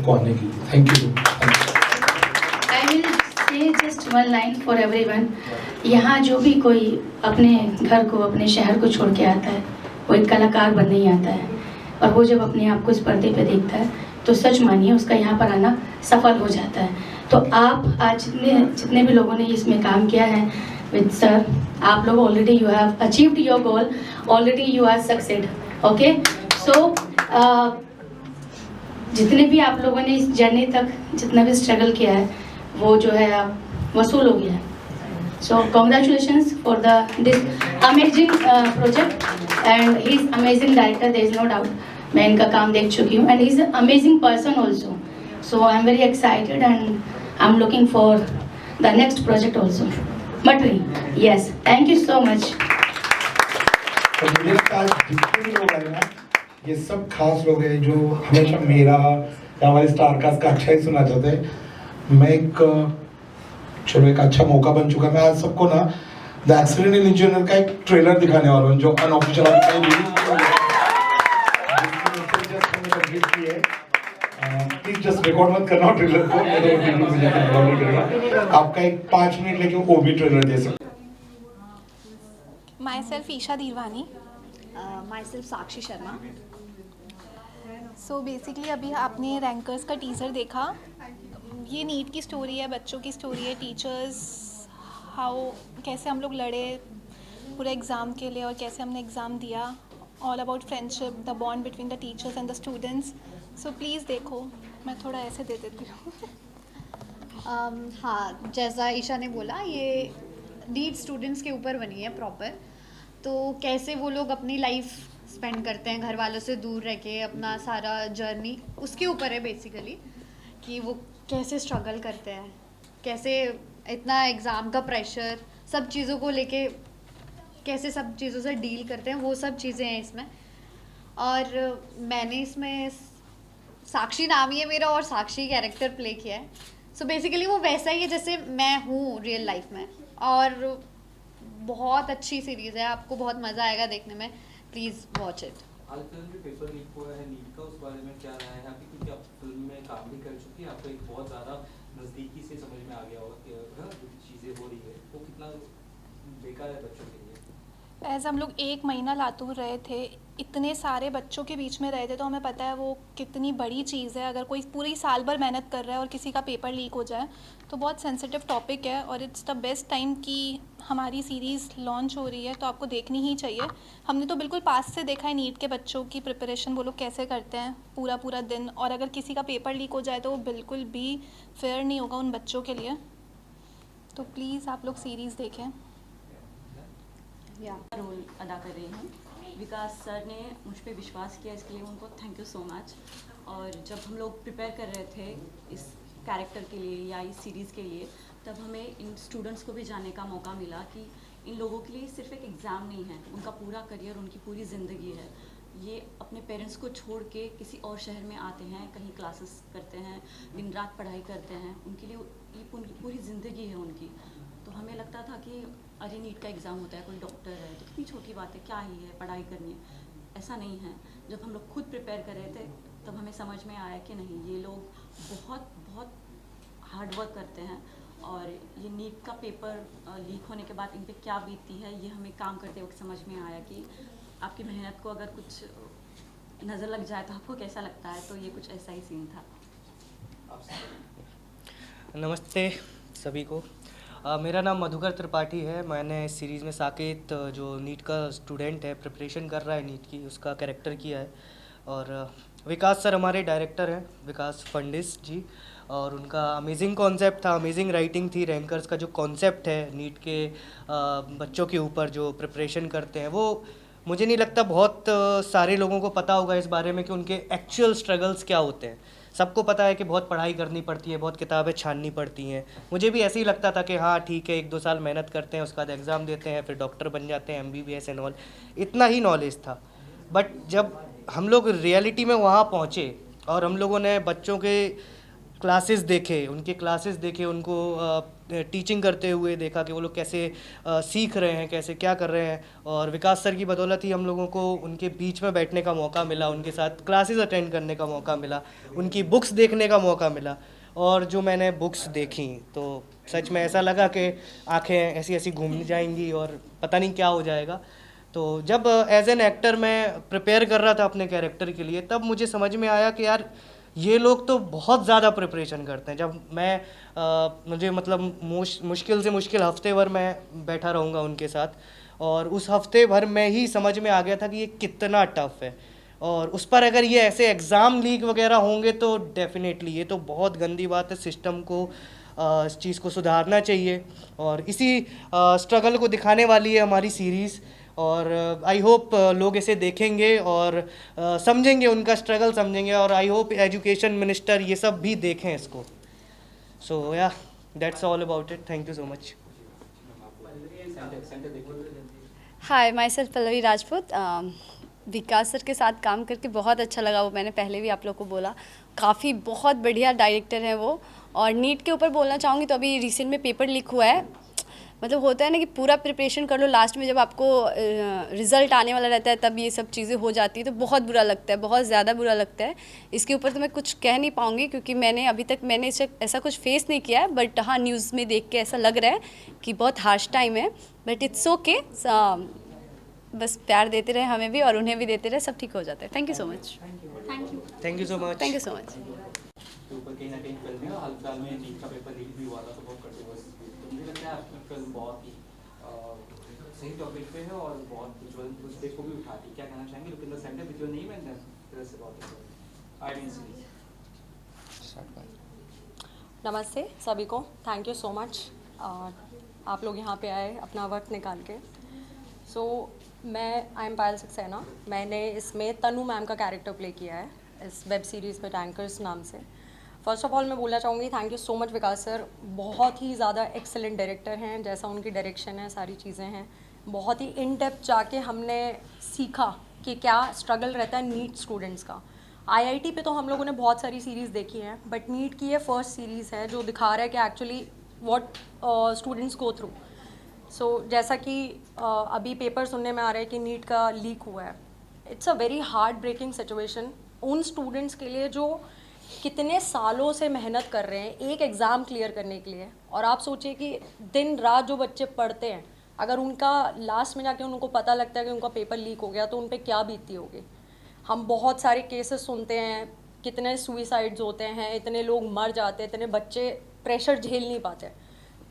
को आने के लिए। Thank you. I will say just one line for everyone. यहाँ जो भी कोई अपने घर को, अपने शहर को छोड़ के आता है, वो एक कलाकार बनने ही आता है, और वो जब अपने आप को इस पर्दे पे देखता है तो सच मानिए उसका यहाँ पर आना सफल हो जाता है। तो आप आज जितने भी लोगों ने इसमें काम किया है विद सर, आप लोग already you have achieved your goal, already you are succeed. Okay, so जितने भी आप लोगों ने इस जर्नी तक जितना भी स्ट्रगल किया है वो जो है आप वसूल हो गया है। So congratulations for this amazing project and he is amazing director, there is no doubt. मैं इनका काम देख चुकी हूँ and he is amazing person also. So I am very excited and I am looking for the next project also. मटरी, yes, thank you so much. तो मुझे लगता है जितने भी लोग आए ना, ये सब खास लोग हैं जो हमेशा मेरा या हमारे स्टार कास्ट का अच्छा ही सुनना चाहते हैं। मैं चलो एक अच्छा मौका बन चुका है। मैं आज सबको ना द एक्सीडेंटल इंजीनियर का एक ट्रेलर दिखाने वाला हूँ जो अनऑफिशियल प्लीज जस्ट रिकॉर्ड मत करना ट्रेलर को, आपका एक 5 मिनट लेके वो भी ट्रेलर दे सकते। Myself Isha Dhirwani. Myself Sakshi Sharma. So basically अभी आपने रैंकर्स का टीज़र देखा। ये नीट की स्टोरी है, बच्चों की स्टोरी है, टीचर्स कैसे हम लोग लड़े पूरे एग्ज़ाम के लिए और कैसे हमने एग्ज़ाम दिया। All about friendship, the bond between the teachers and the students. So please देखो। मैं थोड़ा ऐसे दे देती हूँ। हाँ, जैसा ईशा ने बोला, ये नीट स्टूडेंट्स के ऊपर बनी है प्रॉपर। तो कैसे वो लोग अपनी लाइफ स्पेंड करते हैं घर वालों से दूर रह के, अपना सारा जर्नी उसके ऊपर है बेसिकली, कि वो कैसे स्ट्रगल करते हैं, कैसे इतना एग्ज़ाम का प्रेशर, सब चीज़ों को लेके कैसे सब चीज़ों से डील करते हैं, वो सब चीज़ें हैं इसमें। और मैंने इसमें साक्षी नाम ही है मेरा और साक्षी कैरेक्टर प्ले किया है। सो बेसिकली वो वैसा ही है जैसे मैं हूँ रियल लाइफ में। और बहुत अच्छी सीरीज़ है, आपको बहुत मज़ा आएगा देखने में। Please watch it. Hall film जो पेपर लीक हुआ है नीट का, उस बारे में क्या राय है आपकी? क्योंकि आप फिल्म में काम भी कर चुकी हैं, आपको एक बहुत ज़्यादा नज़दीकी से समझ में आ गया होगा कि जो चीज़ें हो रही है वो कितना बेकार है बच्चों के लिए। एज हम लोग 1 महीना लातूर रहे थे, इतने सारे बच्चों के बीच में रहे थे, तो हमें पता है वो कितनी बड़ी चीज़ है। अगर कोई पूरी साल भर मेहनत कर रहा है और किसी का पेपर लीक हो जाए तो बहुत सेंसिटिव टॉपिक है। और इट्स द बेस्ट टाइम कि हमारी सीरीज़ लॉन्च हो रही है, तो आपको देखनी ही चाहिए। हमने तो बिल्कुल पास से देखा है नीट के बच्चों की प्रिपरेशन, वो लोग कैसे करते हैं पूरा पूरा दिन। और अगर किसी का पेपर लीक हो जाए तो वो बिल्कुल भी फेयर नहीं होगा उन बच्चों के लिए। तो प्लीज़ आप लोग सीरीज़ देखें। रोल अदा कर रही हूँ। विकास सर ने मुझ पर विश्वास किया, इसके लिए उनको थैंक यू सो मच। और जब हम लोग प्रिपेयर कर रहे थे इस कैरेक्टर के लिए या इस सीरीज़ के लिए, तब हमें इन स्टूडेंट्स को भी जानने का मौका मिला कि इन लोगों के लिए सिर्फ एक एग्ज़ाम नहीं है, उनका पूरा करियर, उनकी पूरी ज़िंदगी है। ये अपने पेरेंट्स को छोड़ के किसी और शहर में आते हैं, कहीं क्लासेस करते हैं, दिन रात पढ़ाई करते हैं, उनके लिए ये पूरी ज़िंदगी है उनकी। तो हमें लगता था कि अरे नीट का एग्ज़ाम होता है, कोई डॉक्टर है तो कितनी छोटी बात है, क्या ही है, पढ़ाई करनी है। ऐसा नहीं है। जब हम लोग खुद प्रिपेयर कर रहे थे तब हमें समझ में आया कि नहीं, ये लोग बहुत बहुत हार्ड वर्क करते हैं। और ये नीट का पेपर लीक होने के बाद इन पे क्या बीतती है, ये हमें काम करते वक्त समझ में आया कि आपकी मेहनत को अगर कुछ नज़र लग जाए तो आपको कैसा लगता है। तो ये कुछ ऐसा ही सीन था। नमस्ते सभी को। मेरा नाम मधुकर त्रिपाठी है। मैंने इस सीरीज़ में साकेत, जो नीट का स्टूडेंट है, प्रिपरेशन कर रहा है नीट की, उसका कैरेक्टर किया है। और विकास सर हमारे डायरेक्टर हैं, विकास फंडिस जी। और उनका अमेजिंग कॉन्सेप्ट था, अमेजिंग राइटिंग थी। रैंकर्स का जो कॉन्सेप्ट है नीट के बच्चों के ऊपर जो प्रिपरेशन करते हैं, वो मुझे नहीं लगता बहुत सारे लोगों को पता होगा इस बारे में कि उनके एक्चुअल स्ट्रगल्स क्या होते हैं। सबको पता है कि बहुत पढ़ाई करनी पड़ती है, बहुत किताबें छाननी पड़ती हैं। मुझे भी ऐसे ही लगता था कि हाँ ठीक है, 1-2 साल मेहनत करते हैं, उसके बाद एग्ज़ाम देते हैं, फिर डॉक्टर बन जाते हैं, MBBS एंड ऑल, इतना ही नॉलेज था। बट जब हम लोग रियलिटी में वहाँ पहुँचे और हम लोगों ने बच्चों के क्लासेस देखे, उनके टीचिंग करते हुए देखा कि वो लोग कैसे सीख रहे हैं, कैसे क्या कर रहे हैं। और विकास सर की बदौलत ही हम लोगों को उनके बीच में बैठने का मौका मिला, उनके साथ क्लासेस अटेंड करने का मौका मिला, उनकी बुक्स देखने का मौका मिला। और जो मैंने बुक्स देखी तो सच में ऐसा लगा कि आंखें ऐसी ऐसी घूम जाएंगी और पता नहीं क्या हो जाएगा। तो जब एज एन एक्टर मैं प्रिपेयर कर रहा था अपने कैरेक्टर के लिए, तब मुझे समझ में आया कि यार ये लोग तो बहुत ज़्यादा प्रिपरेशन करते हैं। जब मैं मुझे मतलब मुश्किल से मुश्किल हफ्ते भर मैं बैठा रहूँगा उनके साथ, और उस हफ्ते भर में ही समझ में आ गया था कि ये कितना टफ है। और उस पर अगर ये ऐसे एग्ज़ाम लीक वगैरह होंगे तो डेफिनेटली ये तो बहुत गंदी बात है। सिस्टम को इस चीज़ को सुधारना चाहिए, और इसी स्ट्रगल को दिखाने वाली है हमारी सीरीज़। और आई होप लोग इसे देखेंगे और समझेंगे, उनका स्ट्रगल समझेंगे, और आई होप एजुकेशन मिनिस्टर ये सब भी देखें इसको। सो या that's all about it. Thank you so much. Hi, my self Pallavi Rajput. Vikas sir के साथ काम करके बहुत अच्छा लगा। वो मैंने पहले भी आप लोग को बोला, काफ़ी बहुत बढ़िया डायरेक्टर हैं वो। और नीट के ऊपर बोलना चाहूँगी तो अभी रिसेंट में पेपर लीक हुआ है। मतलब होता है ना कि पूरा प्रिपरेशन कर लो, लास्ट में जब आपको रिज़ल्ट आने वाला रहता है तब ये सब चीज़ें हो जाती है, तो बहुत बुरा लगता है, बहुत ज़्यादा बुरा लगता है। इसके ऊपर तो मैं कुछ कह नहीं पाऊँगी क्योंकि मैंने अभी तक ऐसा कुछ फेस नहीं किया है। बट हाँ, न्यूज़ में देख के ऐसा लग रहा है कि बहुत हार्श टाइम है, बट इट्स ओके। बस प्यार देते रहे हमें भी और उन्हें भी देते रहे, सब ठीक हो जाता है। Thank you so much. Thank you so much. Thank you so much. के ऊपर कहीं ना कहीं फिल्म है, हाल फिलहाल में नीट का पेपर लीक भी हुआ था, तो बहुत कंट्रोवर्सी थी। तो मुझे लगता है आपकी फिल्म बहुत ही सही टॉपिक पे है और बहुत विजुअल मुद्दे को भी उठाती है। क्या कहना चाहेंगे? Look in the centre with your name and then say that I mean series. नमस्ते सभी को, थैंक यू सो मच आप लोग यहाँ पे आए अपना वक्त निकाल के। सो मैं आई एम पायल सक्सेना। मैंने इसमें तनु मैम का कैरेक्टर प्ले किया है इस वेब सीरीज़ में, टैंकर्स नाम से। फर्स्ट ऑफ ऑल मैं बोलना चाहूँगी thank you so much Vikas sir. बहुत ही ज़्यादा एक्सेलेंट डायरेक्टर हैं, जैसा उनकी डायरेक्शन है, सारी चीज़ें हैं। बहुत ही इन डेप्थ जाके हमने सीखा कि क्या स्ट्रगल रहता है नीट स्टूडेंट्स का। आईआईटी पे तो हम लोगों ने बहुत सारी सीरीज़ देखी हैं, बट नीट की ये फर्स्ट सीरीज़ है जो दिखा रहा है कि actually what students go through. So जैसा कि अभी पेपर सुनने में आ रहा है कि नीट का लीक हुआ है, it's a very heart breaking situation उन स्टूडेंट्स के लिए जो कितने सालों से मेहनत कर रहे हैं एक एग्ज़ाम क्लियर करने के लिए। और आप सोचिए कि दिन रात जो बच्चे पढ़ते हैं, अगर उनका लास्ट में जाके उनको पता लगता है कि उनका पेपर लीक हो गया तो उन पर क्या बीतती होगी। हम बहुत सारे केसेस सुनते हैं, कितने सुइसाइड्स होते हैं, इतने लोग मर जाते हैं, इतने बच्चे प्रेशर झेल नहीं पाते।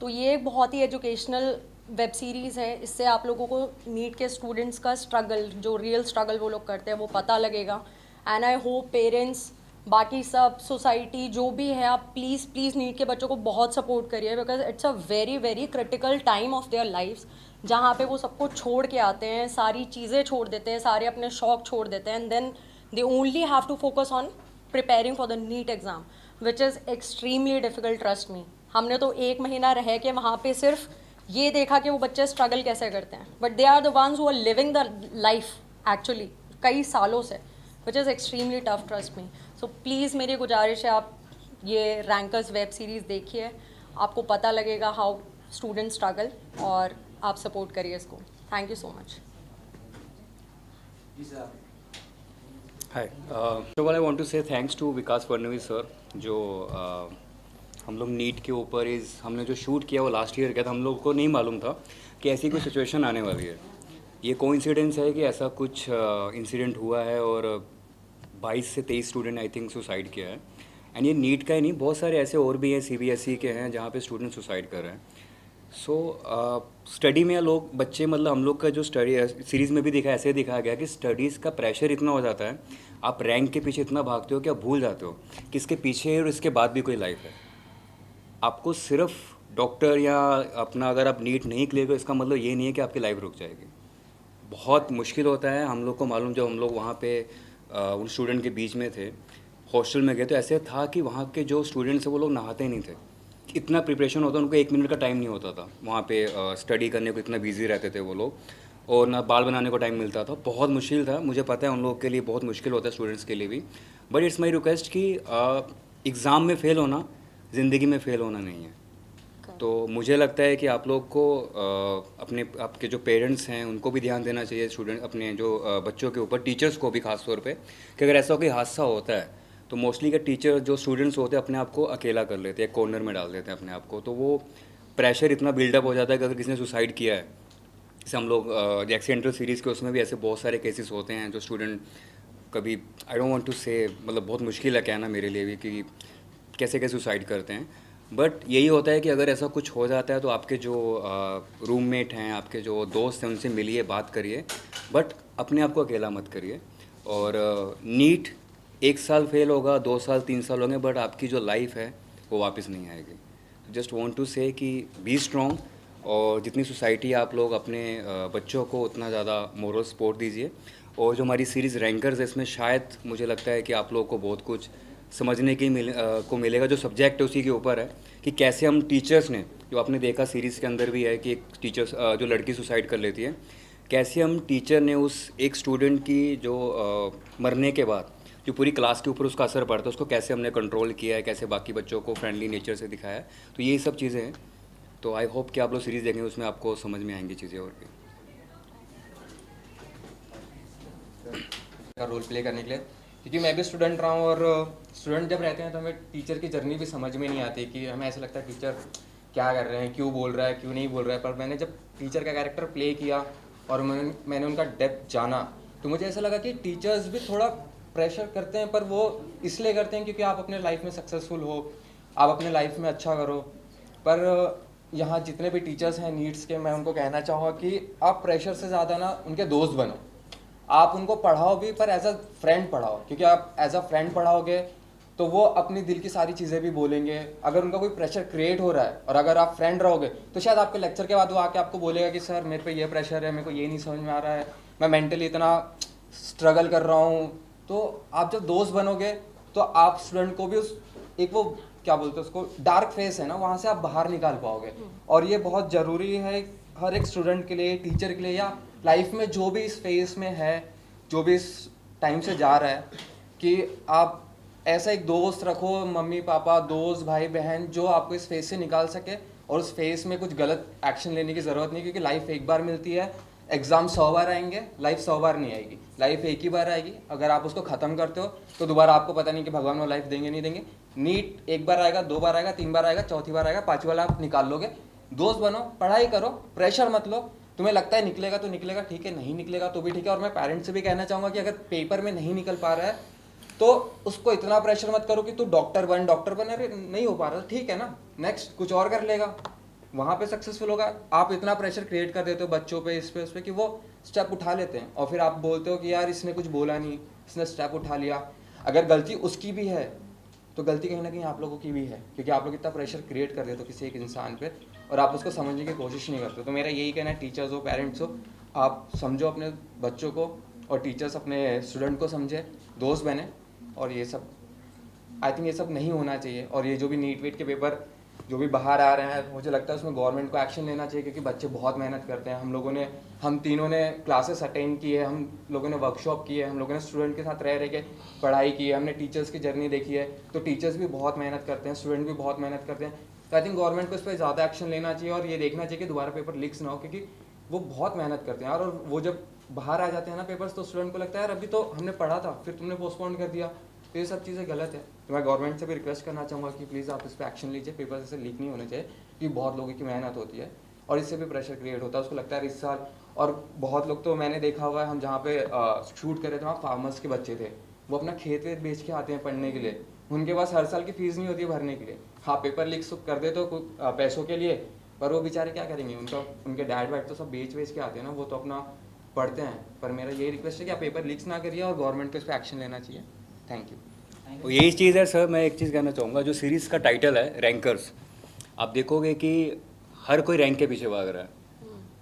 तो ये एक बहुत ही एजुकेशनल वेब सीरीज़ है। इससे आप लोगों को नीट के स्टूडेंट्स का स्ट्रगल, जो रियल स्ट्रगल वो लोग करते हैं, वो पता लगेगा। एंड आई होप पेरेंट्स, बाकी सब सोसाइटी जो भी है, आप प्लीज़ नीट के बच्चों को बहुत सपोर्ट करिए, because it's a very very critical time of their lives, जहाँ पे वो सबको छोड़ के आते हैं, सारी चीज़ें छोड़ देते हैं, सारे अपने शौक छोड़ देते हैं, and then they only have to focus on preparing for the NEET exam, which is extremely difficult, trust me. हमने तो 1 महीना रह के वहाँ पे सिर्फ ये देखा कि वो बच्चे स्ट्रगल कैसे करते हैं, but they are the ones who are living the life actually कई सालों से, which is extremely tough, trust me. So please मेरी गुजारिश है, आप ये रैंकर्स वेब सीरीज़ देखिए, आपको पता लगेगा हाउ स्टूडेंट स्ट्रगल, और आप सपोर्ट करिए इसको। Thank you so much. Hi. So what I want to say thanks to Vikas Fadnavis sir, जो हम लोग नीट के ऊपर हमने जो शूट किया वो लास्ट ईयर किया था। हम लोग को नहीं मालूम था कि ऐसी कोई सिचुएशन आने वाली है। ये कोइंसिडेंस है कि ऐसा कुछ इंसिडेंट हुआ है और 22 से 23 स्टूडेंट आई थिंक सुसाइड किया है। एंड ये नीट का ही नहीं, बहुत सारे ऐसे और भी हैं सीबीएसई के हैं जहाँ पे स्टूडेंट सुसाइड कर रहे हैं। सो स्टडी में लोग बच्चे, मतलब हम लोग का जो स्टडी सीरीज़ में भी दिखा, ऐसे दिखाया गया कि स्टडीज़ का प्रेशर इतना हो जाता है, आप रैंक के पीछे इतना भागते हो कि आप भूल जाते हो कि इसके पीछे और इसके बाद भी कोई लाइफ है। आपको सिर्फ डॉक्टर या अपना, अगर आप नीट नहीं क्लियर करो इसका मतलब ये नहीं है कि आपकी लाइफ रुक जाएगी। बहुत मुश्किल होता है। हम लोग को मालूम, जब हम लोग वहाँ पे उन स्टूडेंट के बीच में थे, हॉस्टल में गए, तो ऐसे था कि वहाँ के जो स्टूडेंट्स हैं वो लोग नहाते ही नहीं थे। इतना प्रिपरेशन होता, उनको 1 मिनट का टाइम नहीं होता था वहाँ पे स्टडी करने को, इतना बिजी रहते थे वो लोग, और ना बाल बनाने को टाइम मिलता था। बहुत मुश्किल था, मुझे पता है उन लोगों के लिए बहुत मुश्किल होता है, स्टूडेंट्स के लिए भी। बट इट्स माई रिक्वेस्ट कि एग्ज़ाम में फ़ेल होना ज़िंदगी में फ़ेल होना नहीं है। तो मुझे लगता है कि आप लोग को अपने आपके जो पेरेंट्स हैं उनको भी ध्यान देना चाहिए, स्टूडेंट अपने जो बच्चों के ऊपर, टीचर्स को भी खास तौर पे, कि अगर ऐसा कोई हादसा होता है तो मोस्टली के टीचर जो स्टूडेंट्स होते हैं अपने आप को अकेला कर लेते हैं, कॉर्नर में डाल देते हैं अपने आप को, तो वो प्रेशर इतना बिल्डअप हो जाता है कि अगर किसी ने सुसाइड किया है, जैसे हम लोग एक्सीडेंटल सीरीज़ के उसमें भी ऐसे बहुत सारे केसेस होते हैं जो स्टूडेंट कभी, आई डोंट वांट टू से, मतलब बहुत मुश्किल है कहना मेरे लिए भी कि कैसे कैसे सुसाइड करते हैं, बट यही होता है कि अगर ऐसा कुछ हो जाता है तो आपके जो रूममेट हैं, आपके जो दोस्त हैं, उनसे मिलिए, बात करिए, बट अपने आप को अकेला मत करिए। और नीट 1 साल फेल होगा, 2 साल 3 साल होंगे, बट आपकी जो लाइफ है वो वापस नहीं आएगी। जस्ट वांट टू से कि बी स्ट्रॉन्ग, और जितनी सोसाइटी आप लोग अपने बच्चों को उतना ज़्यादा मोरल सपोर्ट दीजिए। और जो हमारी सीरीज़ रैंकर्स है, इसमें शायद मुझे लगता है कि आप लोगों को बहुत कुछ समझने की को मिलेगा। जो सब्जेक्ट है उसी के ऊपर है कि कैसे हम टीचर्स ने, जो आपने देखा सीरीज़ के अंदर भी है कि एक टीचर्स जो लड़की सुसाइड कर लेती है, कैसे हम टीचर ने उस एक स्टूडेंट की जो मरने के बाद जो पूरी क्लास के ऊपर उसका असर पड़ता है, उसको कैसे हमने कंट्रोल किया है, कैसे बाकी बच्चों को फ्रेंडली नेचर से दिखाया है, तो यही सब चीज़ें हैं। तो आई होप कि आप लोग सीरीज़ देखेंगे, उसमें आपको समझ में आएंगी चीज़ें और भी। का रोल प्ले करने के लिए, क्योंकि मैं भी स्टूडेंट रहा हूँ, और स्टूडेंट जब रहते हैं तो हमें टीचर की जर्नी भी समझ में नहीं आती, कि हमें ऐसा लगता है टीचर क्या कर रहे हैं, क्यों बोल रहा है, क्यों नहीं बोल रहा है। पर मैंने जब टीचर का कैरेक्टर प्ले किया और मैंने उनका डेप्थ जाना, तो मुझे ऐसा लगा कि टीचर्स भी थोड़ा प्रेशर करते हैं, पर वो इसलिए करते हैं क्योंकि आप अपने लाइफ में सक्सेसफुल हो, आप अपने लाइफ में अच्छा करो। पर यहाँ जितने भी टीचर्स हैं नीट्स के, मैं उनको कहना चाहूँगा कि आप प्रेशर से ज़्यादा ना उनके दोस्त बनो। आप उनको पढ़ाओ भी, पर एज अ फ्रेंड पढ़ाओ, क्योंकि आप एज अ फ्रेंड पढ़ाओगे तो वो अपनी दिल की सारी चीज़ें भी बोलेंगे। अगर उनका कोई प्रेशर क्रिएट हो रहा है और अगर आप फ्रेंड रहोगे तो शायद आपके लेक्चर के बाद वो आके आपको बोलेगा कि सर मेरे पे ये प्रेशर है, मेरे को ये नहीं समझ में आ रहा है, मैं मेंटली इतना स्ट्रगल कर रहा हूँ। तो आप जब दोस्त बनोगे तो आप स्टूडेंट को भी उस एक वो क्या बोलते हैं उसको, डार्क फेस है ना, वहाँ से आप बाहर निकाल पाओगे। और ये बहुत ज़रूरी है हर एक स्टूडेंट के लिए, टीचर के लिए, या लाइफ में जो भी इस फेज में है, जो भी इस टाइम से जा रहा है, कि आप ऐसा एक दोस्त रखो, मम्मी पापा, दोस्त, भाई बहन, जो आपको इस फेज से निकाल सके। और उस फेज में कुछ गलत एक्शन लेने की ज़रूरत नहीं, क्योंकि लाइफ एक बार मिलती है। एग्ज़ाम 100 बार आएंगे, लाइफ 100 बार नहीं आएगी, लाइफ एक ही बार आएगी। अगर आप उसको ख़त्म करते हो तो दोबारा आपको पता नहीं कि भगवान वो लाइफ देंगे नहीं देंगे। नीट एक बार आएगा, 2 बार आएगा, 3 बार आएगा, चौथी बार आएगा, 5वीं बार आप निकाल लोगे। दोस्त बनो, पढ़ाई करो, प्रेशर मत लो। तुम्हें लगता है निकलेगा तो निकलेगा, ठीक है, नहीं निकलेगा तो भी ठीक है। और मैं पेरेंट्स से भी कहना चाहूँगा कि अगर पेपर में नहीं निकल पा रहा है तो उसको इतना प्रेशर मत करो कि तू डॉक्टर बन, अरे नहीं हो पा रहा, ठीक है ना, नेक्स्ट कुछ और कर लेगा, वहाँ पे सक्सेसफुल होगा। आप इतना प्रेशर क्रिएट कर देते हो बच्चों पे, इस पे उस पे, कि वो स्टेप उठा लेते हैं। और फिर आप बोलते हो कि यार इसने कुछ बोला नहीं, इसने स्टेप उठा लिया। अगर गलती उसकी भी है तो गलती कहीं ना कहीं आप लोगों की भी है, क्योंकि आप लोग इतना प्रेशर क्रिएट कर देते हो किसी एक इंसान पे और आप उसको समझने की कोशिश नहीं करते। तो मेरा यही कहना है, टीचर्स हो, पेरेंट्स हो, आप समझो अपने बच्चों को, और टीचर्स अपने स्टूडेंट को समझे, दोस्त बने। और ये सब आई थिंक ये सब नहीं होना चाहिए। और ये जो भी नीट वीट के पेपर जो भी बाहर आ रहे हैं, मुझे लगता है उसमें गवर्नमेंट को एक्शन लेना चाहिए, क्योंकि बच्चे बहुत मेहनत करते हैं। हम तीनों ने क्लासेस अटेंड की है, हम लोगों ने वर्कशॉप की है, हम लोगों ने स्टूडेंट के साथ रह के पढ़ाई की है, हमने टीचर्स की जर्नी देखी है। तो टीचर्स भी बहुत मेहनत करते हैं, स्टूडेंट भी बहुत मेहनत करते हैं। तो आई थिंक गवर्नमेंट को इस पर ज़्यादा एक्शन लेना चाहिए और ये देखना चाहिए कि दोबारा पेपर लीक्स ना हो, क्योंकि वो बहुत मेहनत करते हैं। और वो जब बाहर आ जाते हैं ना पेपर्स, तो स्टूडेंट को लगता है यार अभी तो हमने पढ़ा था, फिर तुमने पोस्टपोन कर दिया, तो ये सब चीज़ें गलत है। तो मैं गवर्नमेंट से भी रिक्वेस्ट करना चाहूँगा कि प्लीज़ आप इस पर एक्शन लीजिए, पेपर ऐसे लीक नहीं होने चाहिए, क्योंकि बहुत लोगों की मेहनत होती है और इससे भी प्रेशर क्रिएट होता है। उसको लगता है इस साल, और बहुत लोग तो मैंने देखा हुआ है, हम जहाँ पे शूट कर रहे थे वहाँ फार्मर्स के बच्चे थे, वो अपना खेत वेत बेच के आते हैं पढ़ने के लिए, उनके पास हर साल की फीस नहीं होती है भरने के लिए। हाँ, पेपर लीक कर दे तो पैसों के लिए, पर वो बेचारे क्या करेंगे, उनके डैड वैड तो सब बेच के आते हैं ना, वो तो अपना पढ़ते हैं। पर मेरा यही रिक्वेस्ट है कि आप पेपर लीक्स ना करिए और गवर्नमेंट को इस पर एक्शन लेना चाहिए। Thank you. तो यही चीज़ है सर, मैं एक चीज़ कहना चाहूँगा, जो सीरीज़ का टाइटल है रैंकर्स, आप देखोगे कि हर कोई रैंक के पीछे भाग रहा है।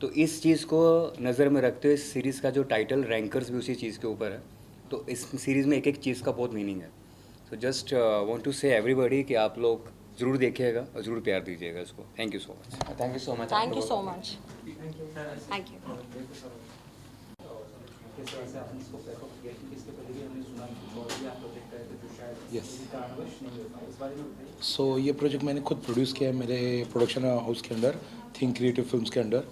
तो इस चीज़ को नज़र में रखते हुए इस सीरीज़ का जो टाइटल रैंकर्स भी उसी चीज़ के ऊपर है। तो इस सीरीज़ में एक एक चीज़ का बहुत मीनिंग है। सो जस्ट वांट टू से एवरीबॉडी कि आप लोग ज़रूर देखिएगा और ज़रूर प्यार दीजिएगा इसको। Thank you so much. Thank you so much. Thank you so much. Thank you. किस तरह से आपने इसको प्रेफर किया, क्योंकि इसके पहले भी हमने सुना कि और भी आप प्रोजेक्ट करे थे जो शायद Yes. किसी कारणवश नहीं हो पाए, इस बारे में बताइए। सो ये प्रोजेक्ट मैंने खुद प्रोड्यूस किया है मेरे प्रोडक्शन हाउस के अंदर, थिंक क्रिएटिव फिल्म्स के अंदर।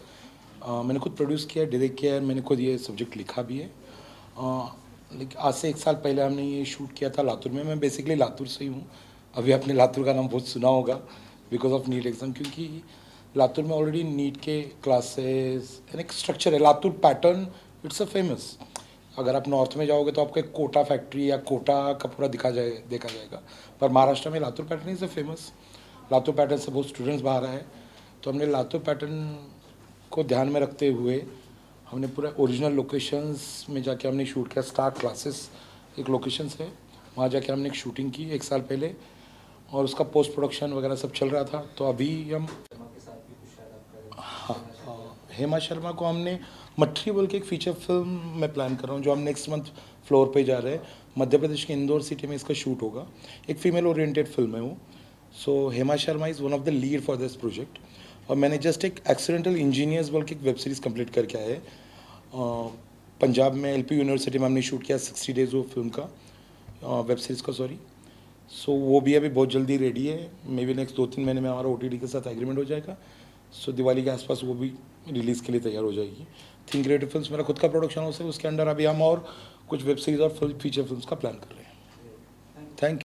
मैंने खुद प्रोड्यूस किया है, डायरेक्ट किया है, मैंने खुद ये सब्जेक्ट लिखा भी है। लेकिन आज से 1 साल पहले हमने ये शूट किया था लातूर में। मैं बेसिकली लातूर से ही हूँ। अभी आपने लातूर का नाम बहुत सुना होगा बिकॉज ऑफ नीट एग्ज़ाम, क्योंकि लातूर में ऑलरेडी नीट के क्लासेस एक स्ट्रक्चर है। Latur pattern it's a famous. अगर आप नॉर्थ में जाओगे तो आपको एक कोटा फैक्ट्री या कोटा का पूरा देखा जाएगा, पर महाराष्ट्र में Latur pattern is a famous. Latur pattern से बहुत स्टूडेंट्स बाहर आए, तो हमने लातूर पैटर्न को ध्यान में रखते हुए हमने पूरा ओरिजिनल लोकेशंस में जाके हमने शूट किया। स्टार क्लासेस एक लोकेशंस है, वहाँ जाके हमने एक शूटिंग की 1 साल पहले, और उसका पोस्ट प्रोडक्शन वगैरह सब चल रहा था। तो अभी हम हेमा शर्मा को हमने मठरी बोल के एक फीचर फिल्म मैं प्लान कर रहा हूँ, जो हम नेक्स्ट मंथ फ्लोर पे जा रहे हैं। मध्य प्रदेश के इंदौर सिटी में इसका शूट होगा। एक फीमेल ओरिएंटेड फिल्म है वो। So Hema Sharma is one of the lead for this project. और मैंने जस्ट एक एक्सीडेंटल इंजीनियर्स बोल के एक वेब सीरीज़ कंप्लीट करके आए हैं। पंजाब में LP यूनिवर्सिटी में हमने शूट किया 60 डेज़ वो फिल्म का, वेब सीरीज़ का सॉरी। सो वो भी अभी बहुत जल्दी रेडी है। मे बी नेक्स्ट 2-3 महीने में हमारा OTT के साथ एग्रीमेंट हो जाएगा। सो दिवाली के आसपास वो भी रिलीज़ के लिए तैयार हो जाएगी। थिंक क्रिएटिव फिल्म्स मेरा खुद का प्रोडक्शन हाउस है, उसके अंडर अभी हम और कुछ वेब सीरीज़ और फीचर फिल्म्स का प्लान कर रहे हैं। Thank you.